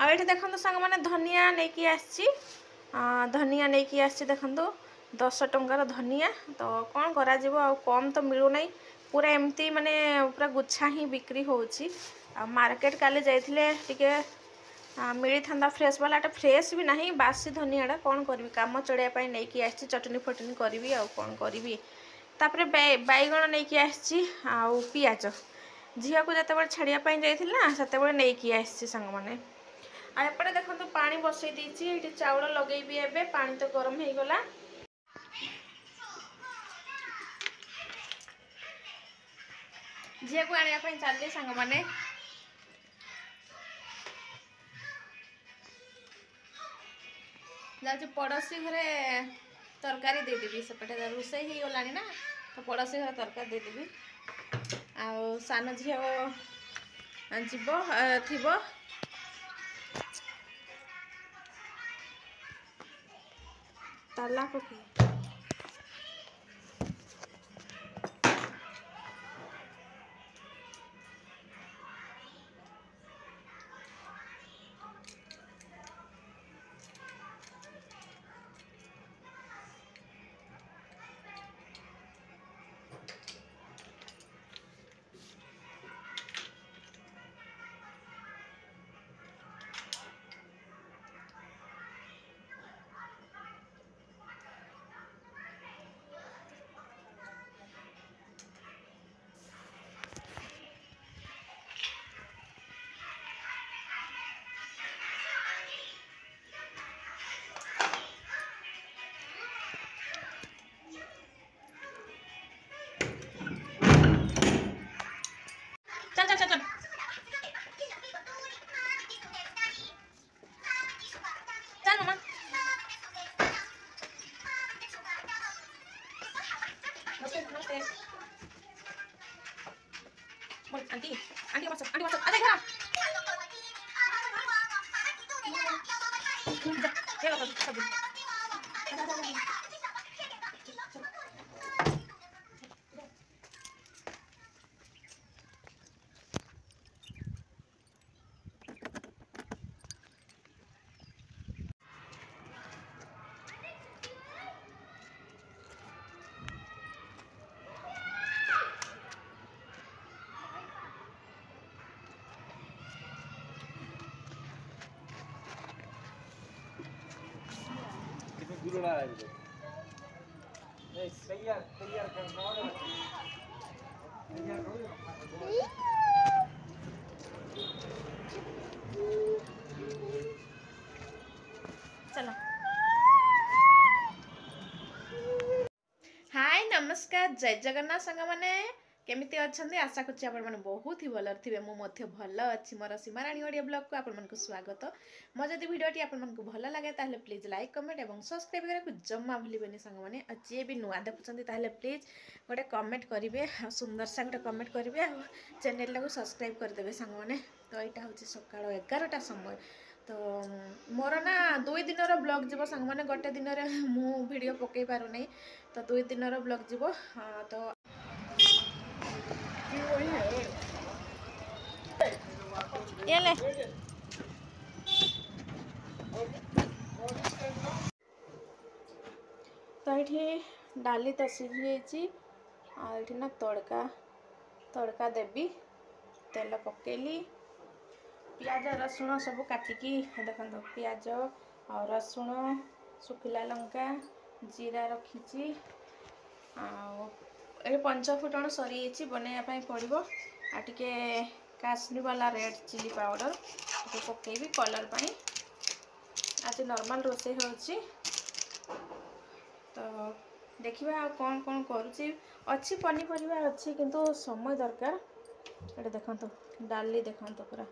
ये देखो सांग मैंने धनिया नहीं कि धनिया नहीं कि देखो 10 टंकार धनिया तो कौन करा कम तो मिलूना पूरा एमती माने पूरा गुच्छा ही बिक्री होची मार्केट काले जाइए मिली था फ्रेश वाला फ्रेश भी नहीं बासी धनिया कौन करी कम चढ़ाई नहीं कि चटनी फटनी करी आ कौन करी तापर बैगण नहीं कि पियाज झील को जिते छाड़ापी जाइए से नहीं कि सांग मैंने आपटे देखो पानी बसई ये चाउल लगेबी एबे पानी तो गरम हो गला झील को आने चलिए सांग मैंने जाऊँ पड़ोसी घरे तरकारी देदेवी सेपटे रोषे हो गला ना तो पड़ोसी घर तरकारी देदेवी आ सान झील जीव थी ताला पकी आंटी आंटी आंटी अरे चलो हाय नमस्कार जय जगन्नाथ सांग मैंने केमिति अच्छे आशा करछि आपण माने बहुत ही भल थे मुझे भल अच्छी मोर सीमाराणी ओडिया ब्लॉग को आपण मानक स्वागत मो जदि वीडियोटी आपण मानक भल लगे ताहले प्लीज लाइक कमेंट और सब्सक्राइब करने जमा भूलें सांग मैंने जी भी नुआ देखुं ताहले प्लीज गोटे कमेंट करेंगे सुंदर सा गोटे कमेंट करेंगे आ चैनल को सब्सक्राइब करदे सांग मैंने तो यहाँ हूँ सका 11टा समय तो मोर ना 2 दिन ब्लॉग जीव सांग मैंने गोटे दिन मु वीडियो पकई पारुनी तो 2 दिन ब्लॉग जीव तो ये ले तो ये डाली तो सीझी ये ना तड़का देवी तेल पकेली पियाज रसुण सब काटिकी देखो पियाज और रसुण सुखिला लंका जीरा रखी ये 5 फुटण सरी बनवाई पड़ो आ टे काश्मीर वाला रेड चिली पाउडर पकेबी कलर पाई आज नॉर्मल रोसे होची तो देखिए कौन कौन करुच्ची अच्छी पनीपरिया अच्छी किंतु समय दरकार ये देखो डाली देखो पूरा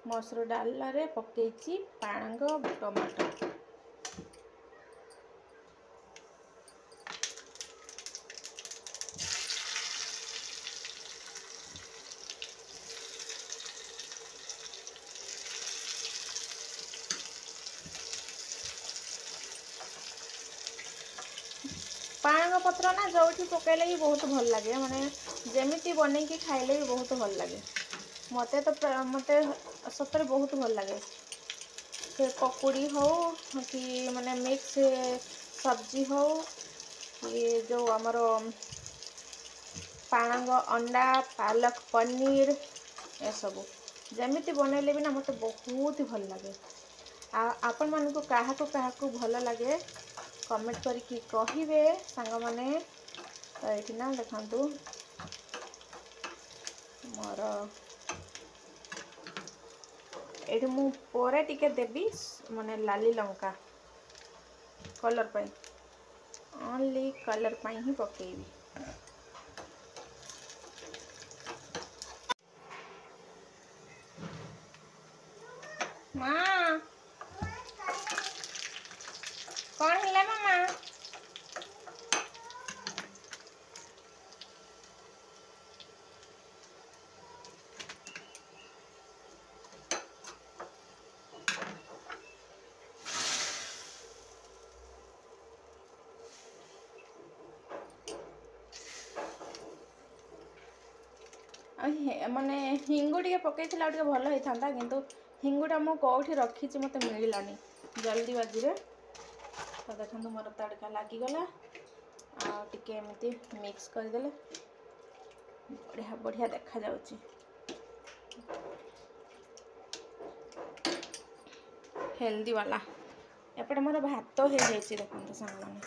मसूर डाल रे पकई पाणंग टमाटो पाणंग पत्र ना जो पकड़े भी बहुत भल लगे माने जमीती बनई खाइले भी बहुत भल लगे मते सतरे बहुत भल लगे से पकौड़ी हो कि माने मिक्स सब्जी हो ये जो आमर पाणंग अंडा पालक पनीर ए सब जमीती बनैले भी ना मत बहुत भल लगे। आपण मन को काहाको भल लगे कमेंट करके कहिबे सांग माने। तो ये ना देखंतु मोर ये मु पोरे टिके देबी माने लाली लंका कलर पाई ओनली कलर पाई ही पकेबी। माँ कौन है मामा माने हिंगु टे पकई भल होता किंतु हिंगुटा मु कौटी रखी मत मिलानी जल्दी बाजी रे। तो देखो मोर तड़का लगिगला आके एमती मिक्स करदे बढ़िया बढ़िया देखा जाउची। हेल्दी वाला एपटे मोर भात हो जाइए देखते सांग मैंने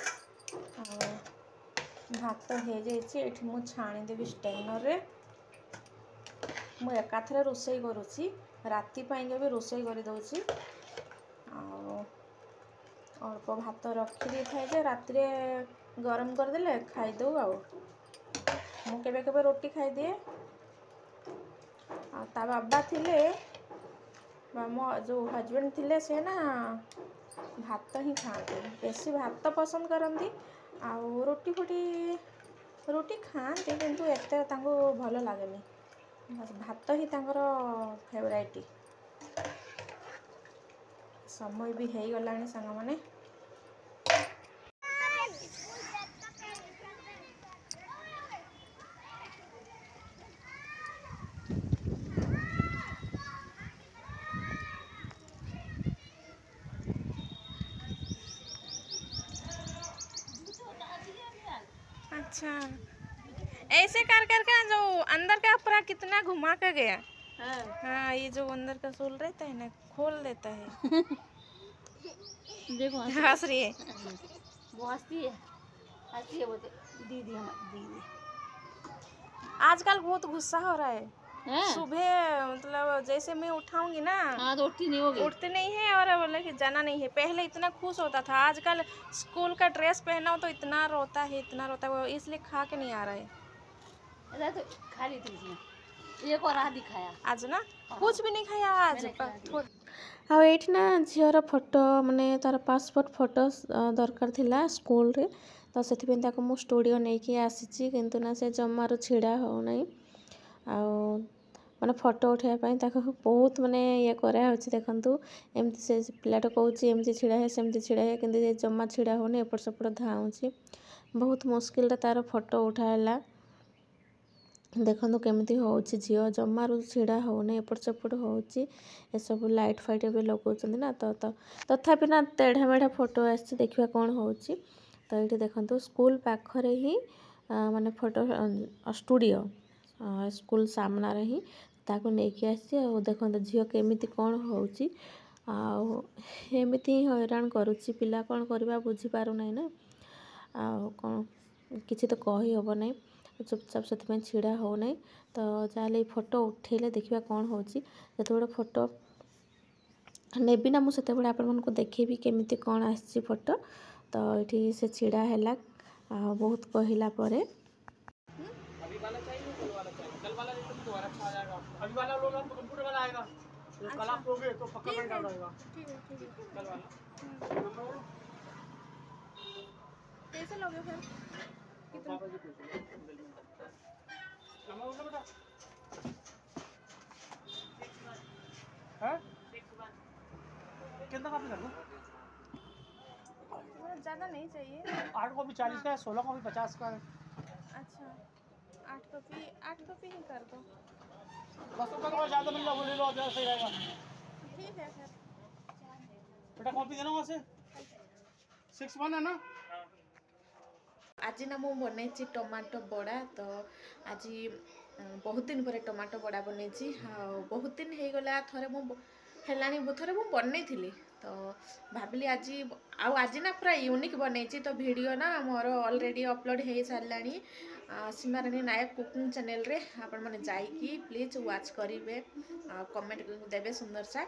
भात हो जाइए मु छाणीदेवी स्टेनर रे मु एकाथरे रोसई करुची राति पाइंके भी रोसई कर दउची अल्प भात रखी दी थाए जे राति रे गरम करदेले खाईदे आउ मु केबे केबे रोटी खाईदिए ता बाबा थिले मो जो हजबैंड थिले से ना भात ही खाते बेसी भात पसंद करती आउ रोटी फुटी रोटी खाते किंतु एते तांको भल लागेनी भात ही तांकर फेवराइट। समय भी हो गलानी सांग माने अच्छा ऐसे कर करके जो अंदर का पूरा कितना घुमा कर गया। हाँ ये जो अंदर का सोल रहता है ना खोल देता है। देखो हंस रही है वो हंसती है वो दीदी दीदी आजकल बहुत गुस्सा हो रहा है। सुबह मतलब जैसे मैं उठाऊंगी ना हाँ तो उठती नहीं है और बोले कि जाना नहीं है। पहले इतना खुश होता था आजकल स्कूल का ड्रेस पहना हो तो इतना रोता है वो इसलिए खा के नहीं आ रहा है। तो खा ली थी एक और दिखाया आज ना कुछ भी नहीं खाया आज हाँ ये ना झीर फोटो माने तार पासपोर्ट फोटो दरकार थिला स्कूल रे तो से मु स्टूडियो नहीं कि आसी किंतु ना से जमार छिड़ा हो नहीं माने फोटो उठाई बहुत माने ये करा देखु एमती से पिलाटा कौन एमती छिड़ा है सेमती छिड़ा है कि जमा छिड़ा होनी एपट सेपट धाऊँगी बहुत मुस्किल तार फोटो उठाला देखो केमती हो झील जमारू छिड़ा होने एपट सेपट हो सब लाइट फाइट भी लगाउछन ना तो तथापि ना तेढ़ा मेढ़ा फोटो आसी देखा कौन हो तो ये देखो स्कूल पाखरे ही माने फोटो स्टूडियो स्कूल सामना रे ही ताको लेके आसी देखो झील केमिति कौन होउची एमती हैरान करुच्ची पिला कौन करवा बुझी पारू नहीं ना कौन किसी तो कही हम नहीं चुपचाप से छिड़ा हो नहीं तो जाले फोटो उठेले देखा कौन हो जो फोटो नेबी ना मुझे आपको देखेबी केमिति कौन आसी फोटो तो ये से छिड़ा है बहुत कहला परे अभी वाला चाहिए कल वाला चाहिए कल वाला नहीं तो दोबारा अच्छा आ जाएगा अभी वाला लोगे तो कंप्यूटर वाला आएगा तो कल आप लोगे तो पक्का प्रिंट आउट आएगा। ठीक है कल वाला कैसे लोगे फिर कितना जमा होगा बेटा हैं कितना कॉपी कर दूं ज़्यादा नहीं चाहिए 8 कॉपी 40 का है 16 कॉपी 50 का है। अच्छा 8 कॉपी ही कर दो ₹10 का ज़्यादा मिल रहा बोले लो ज़्यादा सही रहेगा। ठीक है फिर। बेटा कॉपी देना वहाँ से 61 है ना। आज ना ମୁଁ ବନେଇଛି ଟମାଟୋ ବଡ଼ା ତ ଆଜି ବହୁତ ଦିନ ପରେ ଟମାଟୋ ବଡ଼ା ବନେଇଛି ଆଉ ବହୁତ ଦିନ ହେଇଗଲା ଥରେ ହେଲାଣି ଥରେ ମୁଁ ବନେଇଥିଲି ତ ଭାବିଲି ଆଜି ଆଉ ଆଜି ନା ପୁରା ୟୁନିକ୍ ବନେଇଛି ତ ଭିଡ଼ିଓ ନା ମୋର ଅଲରେଡ଼ି ଅପଲୋଡ଼ ହେଇସାରିଲାଣି ସୀମାରାଣୀ ନାୟକ କୁକିଂ ଚ୍ୟାନେଲରେ ଆପଣମାନେ ଯାଇକି ପ୍ଲିଜ୍ ୱାଚ୍ କରିବେ ଆଉ କମେଣ୍ଟ ଦେବେ ସୁନ୍ଦର ସା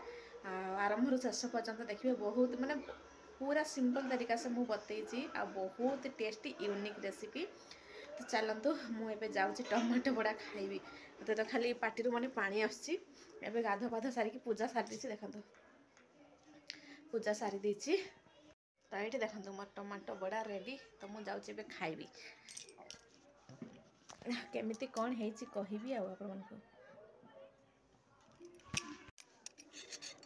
ଆରମ୍ଭରୁ ଶେଷ ପର୍ଯ୍ୟନ୍ତ ଦେଖିବେ ବହୁତ ମାନେ पूरा सिंपल तरीका से मुझे बतईची आ बहुत टेस्टी यूनिक रेसिपी तो चलतु मुझे जाऊँगी टमाटो बड़ा खाइबी मत तो खाली पार्टी मैंने पानी आसुची एबे गाध पाध सारिकी पूजा सारी देती देखो पूजा सारी देती तो ये देखो मोर टमाटो बड़ा रेडी तो मुझे जाऊँगी खाइबी केमिति कौन है कहबी आपको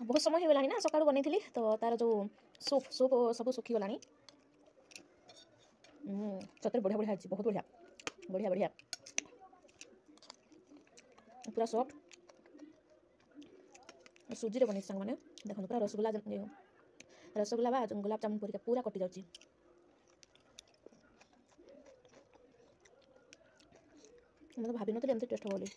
बहुत समय हो गलानी ना सकाळु बनी तो तार जो सूप सूप सब सुखीगला सतरे बढ़िया बढ़िया बहुत बढ़िया बढ़िया बढ़िया पूरा सॉफ्ट सुजी रे बनी संग मैंने देखो पूरा रसगुल्ला बा गुलाब जामुन परिका पूरा कटि जाउची मैं तो भाभी नथि एमती टेस्ट हो बोली।